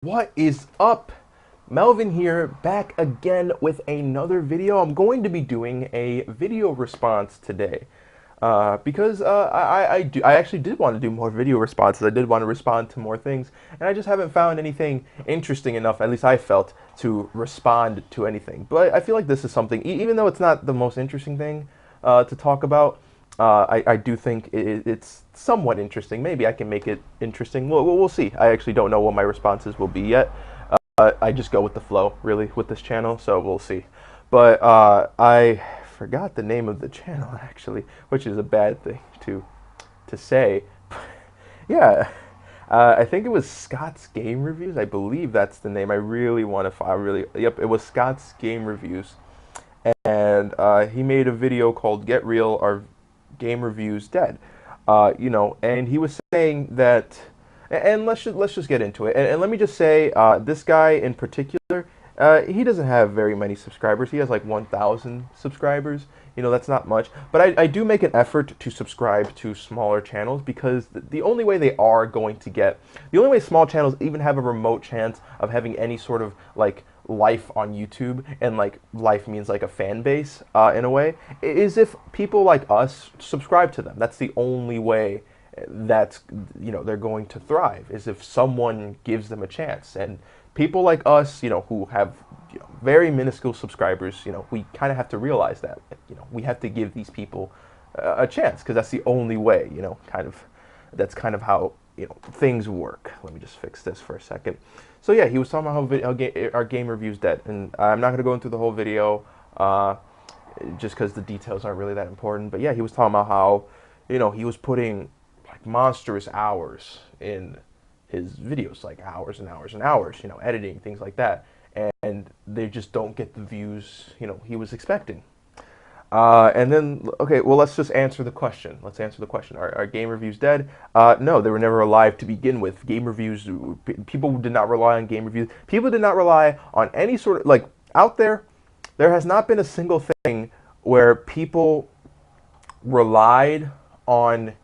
What is up? Melvin here, back again with another video. I'm going to be doing a video response today because I actually did want to do more video responses. I did want to respond to more things, and I just haven't found anything interesting enough, at least I felt, to respond to anything. But I feel like this is something, even though it's not the most interesting thing to talk about, I do think it's somewhat interesting. Maybe I can make it interesting. We'll see. I actually don't know what my responses will be yet. I just go with the flow, really, with this channel, so we'll see. But I forgot the name of the channel, actually, which is a bad thing to say. Yeah, I think it was Scott's Game Reviews. I believe that's the name. I really want to find, yep, it was Scott's Game Reviews. And he made a video called Get Real, Are Game Reviews Dead? And he was saying that, and let's just get into it. And let me just say, this guy in particular, he doesn't have very many subscribers. He has like 1,000 subscribers. That's not much. But I do make an effort to subscribe to smaller channels because the only way the only way small channels even have a remote chance of having any sort of like life on YouTube, and like life means like a fan base in a way, is if people like us subscribe to them. That's the only way that they're going to thrive, is if someone gives them a chance. And people like us, who have very minuscule subscribers, we kind of have to realize that we have to give these people a chance, because that's the only way, that's kind of how things work. Let me just fix this for a second. So yeah, he was talking about how our game review's dead, and I'm not going to go into the whole video just because the details aren't really that important. But yeah, he was talking about how he was putting like monstrous hours in his videos, like hours and hours and hours, editing, things like that, and they just don't get the views he was expecting. And then, okay, well, let's just answer the question. Let's answer the question. Are game reviews dead? No, they were never alive to begin with. Game reviews, people did not rely on game reviews. People did not rely on any sort of, like, out there has not been a single thing where people relied on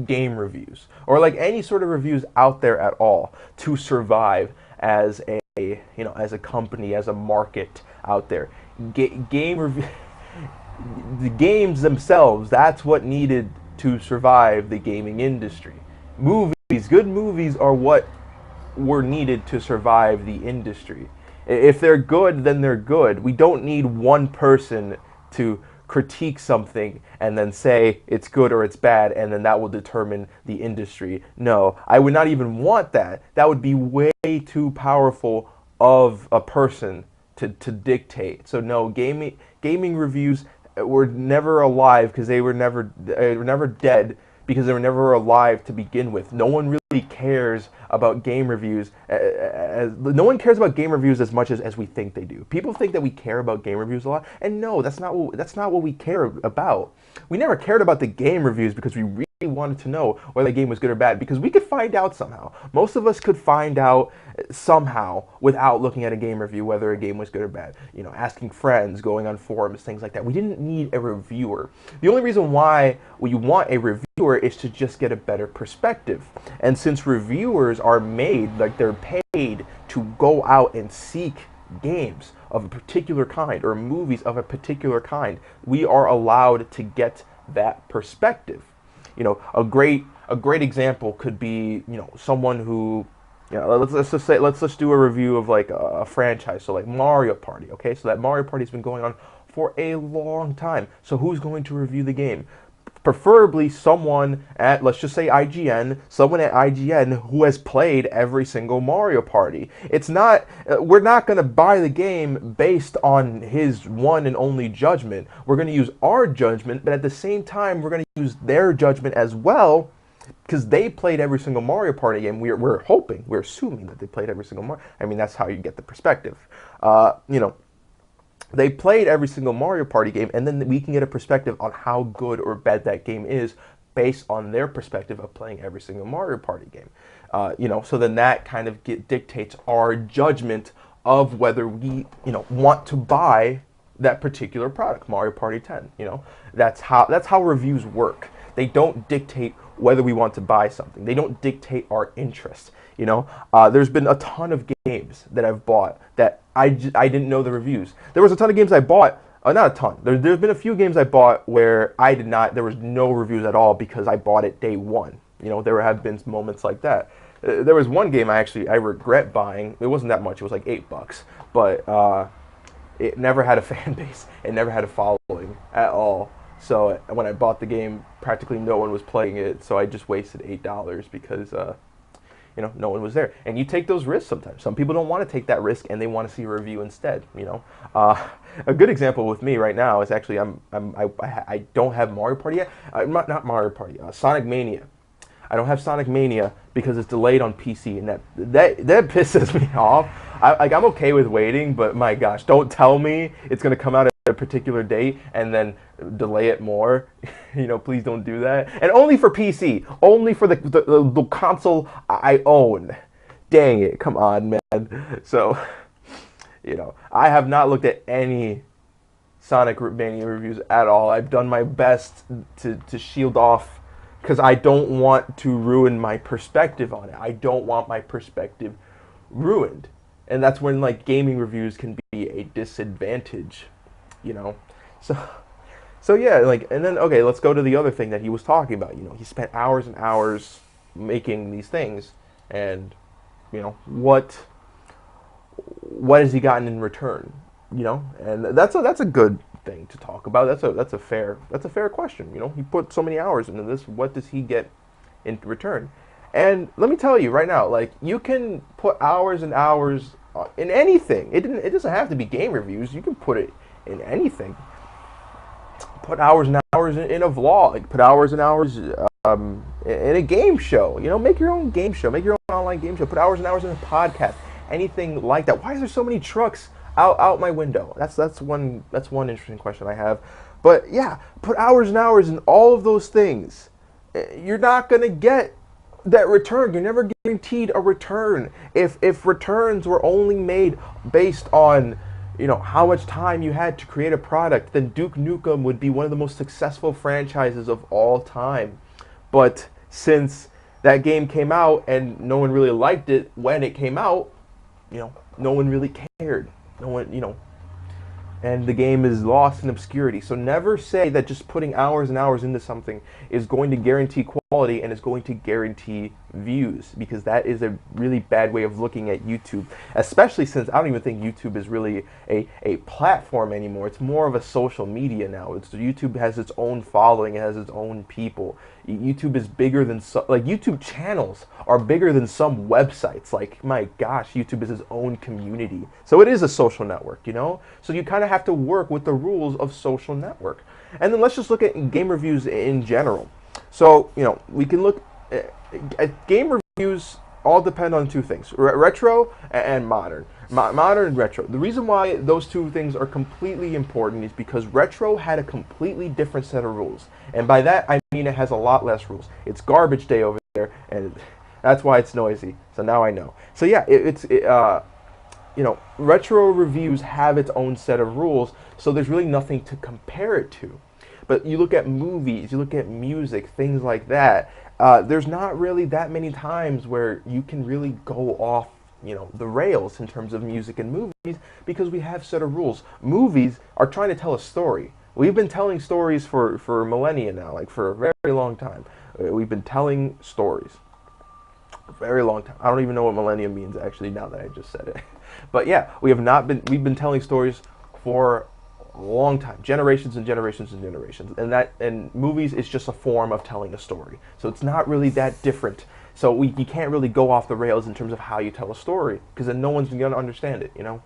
game reviews, or like any sort of reviews out there at all, to survive as as a company, as a market out there. Game review. The games themselves, that's what needed to survive the gaming industry. Good movies are what were needed to survive the industry. If they're good, then they're good. We don't need one person to critique something and then say it's good or it's bad, and then that will determine the industry. No, I would not even want that. That would be way too powerful of a person to dictate. So no, gaming reviews were never alive because they were never dead, because they were never alive to begin with. No one really cares about game reviews. No one cares about game reviews as much as we think they do. People think that we care about game reviews a lot, and no, that's not what we care about. We never cared about the game reviews because we really wanted to know whether the game was good or bad, because we could find out somehow. Most of us could find out somehow without looking at a game review whether a game was good or bad. Asking friends, going on forums, things like that. We didn't need a reviewer. The only reason why we want a reviewer is to just get a better perspective. And since reviewers are made, like they're paid to go out and seek games of a particular kind or movies of a particular kind, we are allowed to get that perspective. A great example could be, someone who, let's just do a review of like a franchise, so like Mario Party. Okay, so that Mario Party's been going on for a long time. So who's going to review the game? Preferably someone at, let's just say IGN, someone at IGN who has played every single Mario Party. It's not, we're not going to buy the game based on his one and only judgment. We're going to use our judgment, but at the same time, we're going to use their judgment as well, because they played every single Mario Party game. We're hoping, we're assuming that they played every single Mario. I mean, that's how you get the perspective. They played every single Mario Party game, and then we can get a perspective on how good or bad that game is based on their perspective of playing every single Mario Party game. So then that kind of dictates our judgment of whether we, want to buy that particular product, Mario Party 10. That's how reviews work. They don't dictate whether we want to buy something. They don't dictate our interest. You know, there's been a ton of games that I've bought that I didn't know the reviews. There was a ton of games I bought, not a ton. There's been a few games I bought where there was no reviews at all because I bought it day one. You know, there have been moments like that. There was one game I regret buying. It wasn't that much. It was like $8, but it never had a fan base. It never had a following at all. So when I bought the game, practically no one was playing it. So I just wasted $8 because you know, no one was there. And you take those risks sometimes. Some people don't want to take that risk and they want to see a review instead. You know, a good example with me right now is actually I don't have Mario Party yet. Not Mario Party. Sonic Mania. I don't have Sonic Mania because it's delayed on PC, and that pisses me off. I'm okay with waiting, but my gosh, don't tell me it's gonna come out at a particular date and then delay it more. You know, please don't do that. And only for PC, only for the console I own. Dang it, come on, man. So, you know, I have not looked at any Sonic Mania reviews at all. I've done my best to shield off, because I don't want to ruin my perspective on it. I don't want my perspective ruined. And that's when, like, gaming reviews can be a disadvantage, you know? So yeah, like, and then, okay, let's go to the other thing that he was talking about. You know, he spent hours and hours making these things, and, you know, what has he gotten in return, you know? And that's a good thing to talk about. That's a fair question. You know, he put so many hours into this. What does he get in return? And let me tell you right now, like, you can put hours and hours in anything. It doesn't have to be game reviews. You can put it in anything. Put hours and hours in a vlog. Put hours and hours in a game show. You know, make your own game show. Make your own online game show. Put hours and hours in a podcast. Anything like that. Why is there so many trucks out my window? That's one interesting question I have. But yeah, put hours and hours in all of those things. You're not gonna get that return. You're never guaranteed a return. If returns were only made based on, you know, how much time you had to create a product, then Duke Nukem would be one of the most successful franchises of all time. But since that game came out and no one really liked it when it came out, you know, no one really cared. No one, you know, and the game is lost in obscurity. So never say that just putting hours and hours into something is going to guarantee quality and is going to guarantee views, because that is a really bad way of looking at YouTube, especially since I don't even think YouTube is really a platform anymore. It's more of a social media now. YouTube has its own following, it has its own people. YouTube is bigger than like YouTube channels are bigger than some websites. Like, my gosh, YouTube is its own community. So it is a social network, you know? So you kind of have to work with the rules of social network. And then let's just look at game reviews in general. So, you know, we can look at game reviews. All depend on two things: retro and modern. Modern and retro. The reason why those two things are completely important is because retro had a completely different set of rules, and by that I mean it has a lot less rules. It's garbage day over there, and that's why it's noisy. So now I know. So yeah, you know, retro reviews have its own set of rules, so there's really nothing to compare it to. But you look at movies, you look at music, things like that. There's not really that many times where you can really go off, you know, the rails in terms of music and movies, because we have set of rules. Movies are trying to tell a story. We've been telling stories for millennia now, like for a very long time. We've been telling stories for a very long time. I don't even know what millennium means, actually, now that I just said it. But yeah, we've been telling stories for a long time, generations and generations and generations, and movies is just a form of telling a story. So it's not really that different. So you can't really go off the rails in terms of how you tell a story, because then no one's gonna understand it, you know.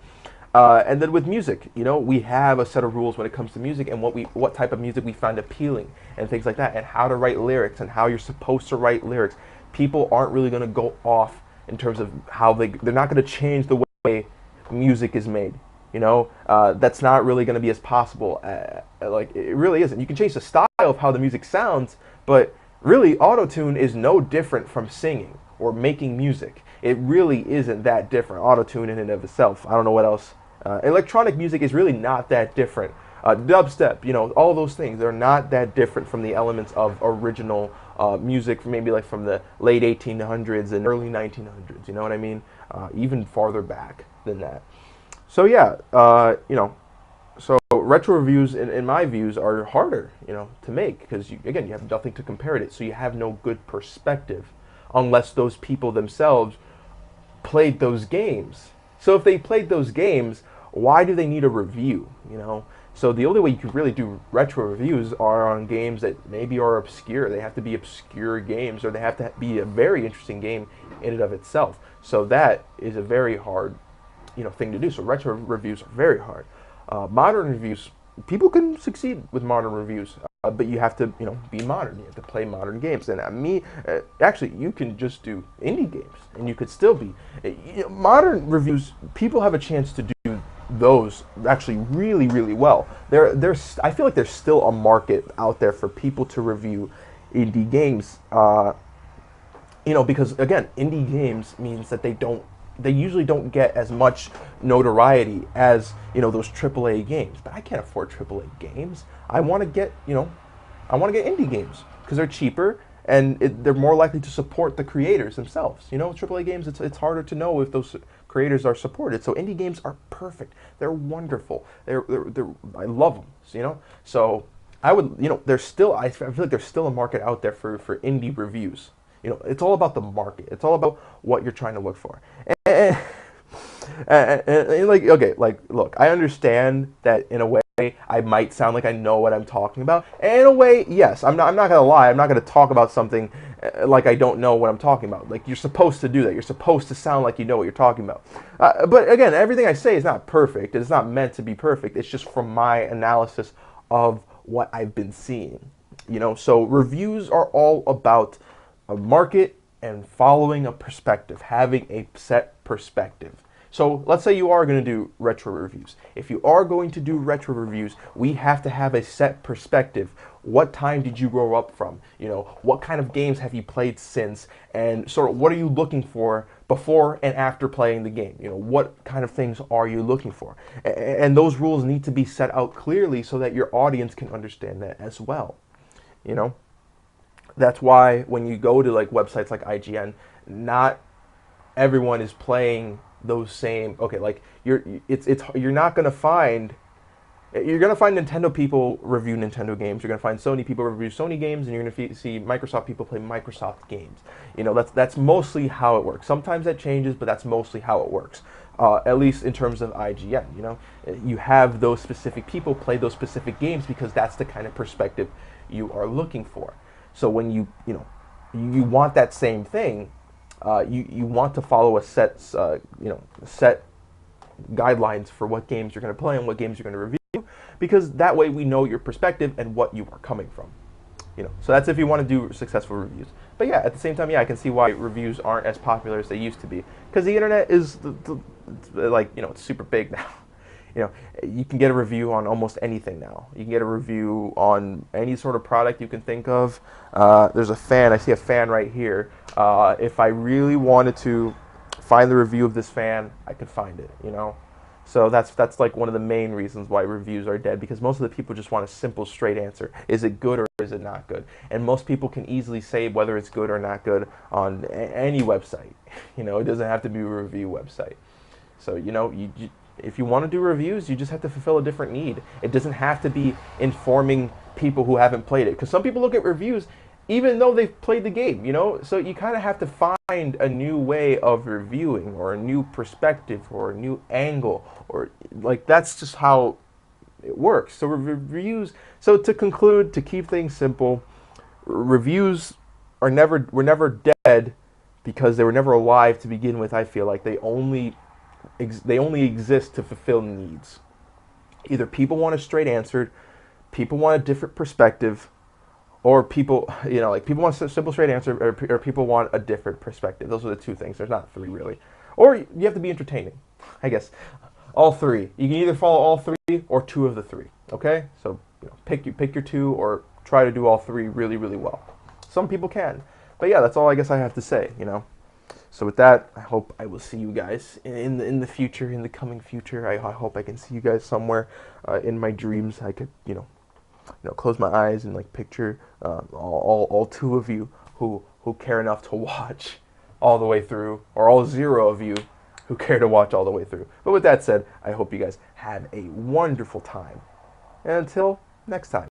And then with music, you know, we have a set of rules when it comes to music and what type of music we find appealing and things like that, and how to write lyrics and how you're supposed to write lyrics. People aren't really gonna go off in terms of how they're not gonna change the way music is made. You know, that's not really going to be as possible. Like, it really isn't. You can change the style of how the music sounds, but really, auto-tune is no different from singing or making music. It really isn't that different. Auto-tune in and of itself. I don't know what else. Electronic music is really not that different. Dubstep, you know, all those things, they're not that different from the elements of original music from maybe like from the late 1800s and early 1900s. You know what I mean? Even farther back than that. So yeah, so retro reviews, in my views, are harder, to make because again, you have nothing to compare it to, so you have no good perspective unless those people themselves played those games. So if they played those games, why do they need a review? So the only way you can really do retro reviews are on games that maybe are obscure. They have to be obscure games, or they have to be a very interesting game in and of itself. So that is a very hard, thing to do. So retro reviews are very hard. Modern reviews, people can succeed with modern reviews, but you have to, be modern. You have to play modern games. And actually, you can just do indie games, and you could still be. Modern reviews, people have a chance to do those actually really, really well. I feel like there's still a market out there for people to review indie games. Because again, indie games means that they usually don't get as much notoriety as those AAA games. But I can't afford AAA games. I want to get indie games because they're cheaper and they're more likely to support the creators themselves. AAA games, it's harder to know if those creators are supported. So indie games are perfect. They're wonderful. I love them. So I would I feel like there's still a market out there for indie reviews. It's all about the market. It's all about what you're trying to look for. And like, okay, like, look, I understand that in a way I might sound like I know what I'm talking about. And in a way, yes, I'm not gonna lie. I'm not gonna talk about something like I don't know what I'm talking about. Like, you're supposed to do that. You're supposed to sound like you know what you're talking about. But again, everything I say is not perfect. It's not meant to be perfect. It's just from my analysis of what I've been seeing. So reviews are all about a market and following a perspective, having a set perspective. So let's say you are going to do retro reviews. If you are going to do retro reviews, we have to have a set perspective. What time did you grow up from? What kind of games have you played since? And sort of what are you looking for before and after playing the game? What kind of things are you looking for? And those rules need to be set out clearly so that your audience can understand that as well. That's why when you go to like websites like IGN, not everyone is playing those same. Okay, like you're not gonna find. You're gonna find Nintendo people review Nintendo games. You're gonna find Sony people review Sony games, and you're gonna see Microsoft people play Microsoft games. That's mostly how it works. Sometimes that changes, but that's mostly how it works. At least in terms of IGN, you have those specific people play those specific games because that's the kind of perspective you are looking for. So when you want that same thing, you want to follow a set guidelines for what games you're going to play and what games you're going to review, because that way we know your perspective and what you are coming from. So that's if you want to do successful reviews. But yeah, at the same time, I can see why reviews aren't as popular as they used to be, because the internet is it's super big now. You can get a review on almost anything now. You can get a review on any sort of product you can think of. There's a fan. I see a fan right here. If I really wanted to find the review of this fan, I could find it. So that's like one of the main reasons why reviews are dead, because most of the people just want a simple, straight answer. Is it good or is it not good? And most people can easily say whether it's good or not good on any website. It doesn't have to be a review website. So if you want to do reviews, you just have to fulfill a different need. It doesn't have to be informing people who haven't played it, because some people look at reviews even though they've played the game, So you kind of have to find a new way of reviewing, or a new perspective, or a new angle, or like that's just how it works. So reviews. So to conclude, to keep things simple, reviews were never dead because they were never alive to begin with. I feel like they only exist to fulfill needs. Either people want a straight answer, people want a different perspective, or people want a simple straight answer, or people want a different perspective. Those are the two things. There's not three really. Or you have to be entertaining, I guess. All three. You can either follow all three or two of the three. Okay, so pick your two, or try to do all three really, really well. Some people can, but yeah, that's all I guess I have to say. So with that, I hope I will see you guys in the future, in the coming future. I hope I can see you guys somewhere in my dreams. I could, close my eyes and like picture all two of you who care enough to watch all the way through, or all zero of you who care to watch all the way through. But with that said, I hope you guys have a wonderful time. And until next time.